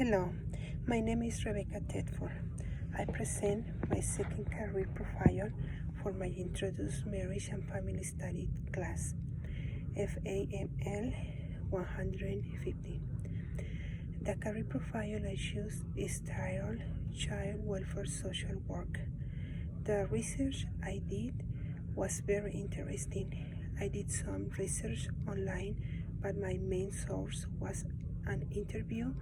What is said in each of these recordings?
Hello, my name is Rebecca Tedford. I present my second career profile for my Introduced Marriage and Family Study class, FAML 150. The career profile I choose is titled Child Welfare Social Work. The research I did was very interesting. I did some research online, but my main source was an interview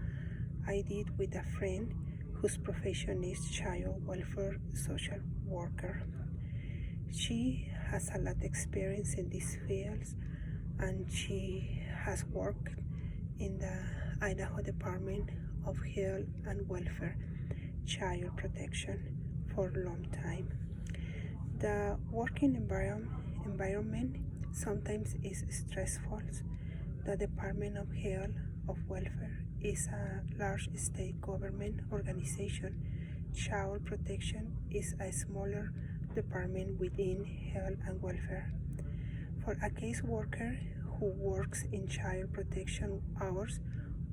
I did with a friend whose profession is child welfare social worker. She has a lot of experience in these fields, and she has worked in the Idaho Department of Health and Welfare Child Protection for a long time. The working environment sometimes is stressful. The Department of Health and Welfare is a large state government organization. Child protection is a smaller department within health and welfare. For a caseworker who works in child protection, hours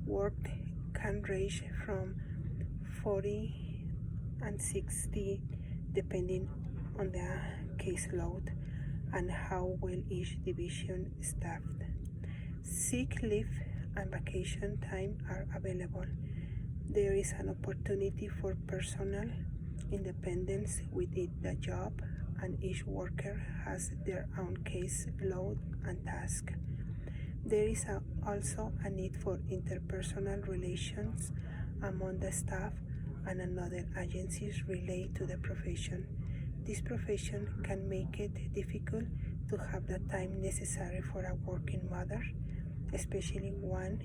worked can range from 40 and 60 depending on the caseload and how well each division is staffed. Sick leave and vacation time are available. There is an opportunity for personal independence within the job, and each worker has their own caseload and task. There is also a need for interpersonal relations among the staff and other agencies related to the profession. This profession can make it difficult to have the time necessary for a working mother, especially one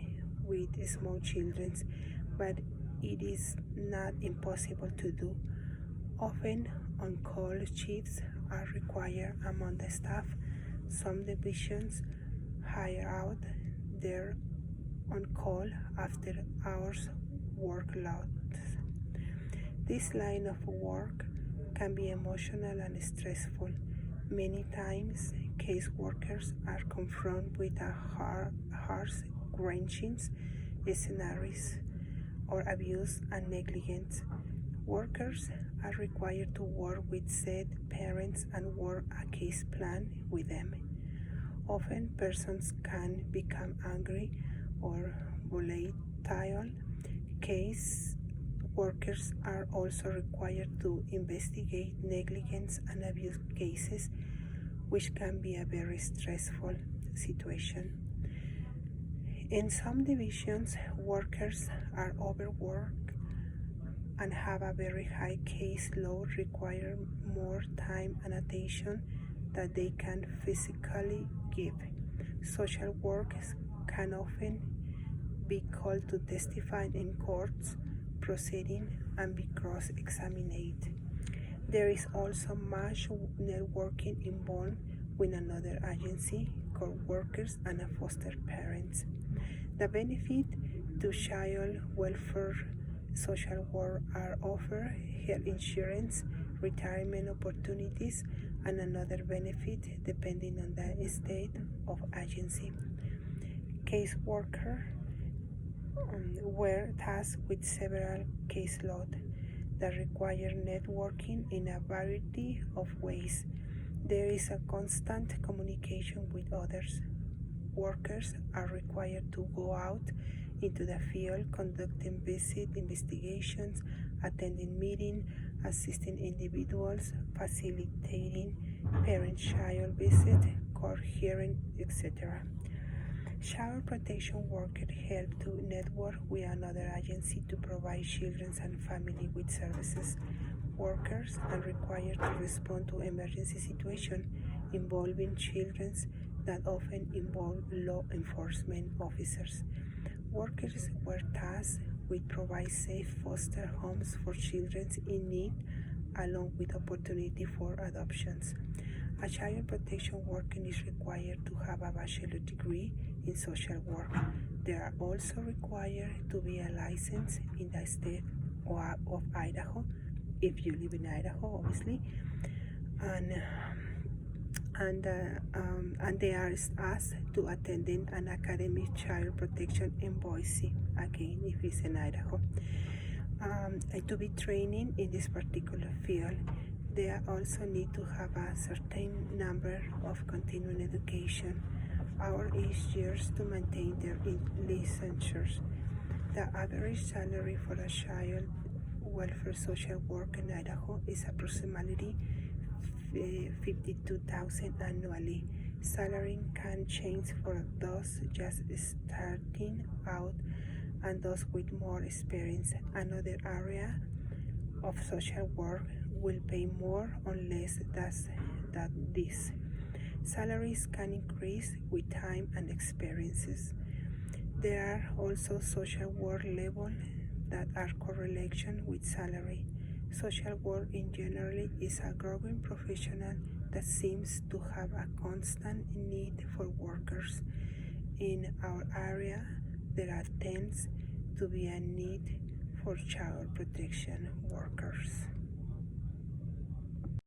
with small children, but it is not impossible to do. Often on-call shifts are required among the staff. Some divisions hire out their on-call after hours workloads. This line of work can be emotional and stressful. Many times, caseworkers are confronted with a heart-wrenching scenarios or abuse and negligence. Workers are required to work with said parents and work a case plan with them. Often, persons can become angry or volatile. Case workers are also required to investigate negligence and abuse cases, which can be a very stressful situation. In some divisions, workers are overworked and have a very high caseload, require more time and attention that they can physically give. Social workers can often be called to testify in courts proceeding and be cross-examined. There is also much networking involved with another agency, co-workers, and foster parents. The benefit to child welfare social work are offer health insurance, retirement opportunities, and another benefit depending on the state of agency. Caseworker were tasked with several caseload that require networking in a variety of ways. There is a constant communication with others. Workers are required to go out into the field, conducting visit investigations, attending meetings, assisting individuals, facilitating parent-child visit, court hearing, etc. Child protection workers help to network with another agency to provide children and family with services. Workers are required to respond to emergency situations involving children that often involve law enforcement officers. Workers were tasked with provide safe foster homes for children in need, along with opportunity for adoptions. A child protection worker is required to have a bachelor's degree in social work. They are also required to be licensed in the state of Idaho, if you live in Idaho, obviously, and and they are asked to attending an academic child protection in Boise, again if it's in Idaho. To be training in this particular field, they also need to have a certain number of continuing education hours each year to maintain their licensures. The average salary for a child welfare social work in Idaho is approximately $52,000 annually. Salary can change for those just starting out and those with more experience. Another area of social work will pay more or less than this. Salaries can increase with time and experiences. There are also social work levels that are correlation with salary. Social work in general is a growing profession that seems to have a constant need for workers. In our area, there tends to be a need for child protection workers.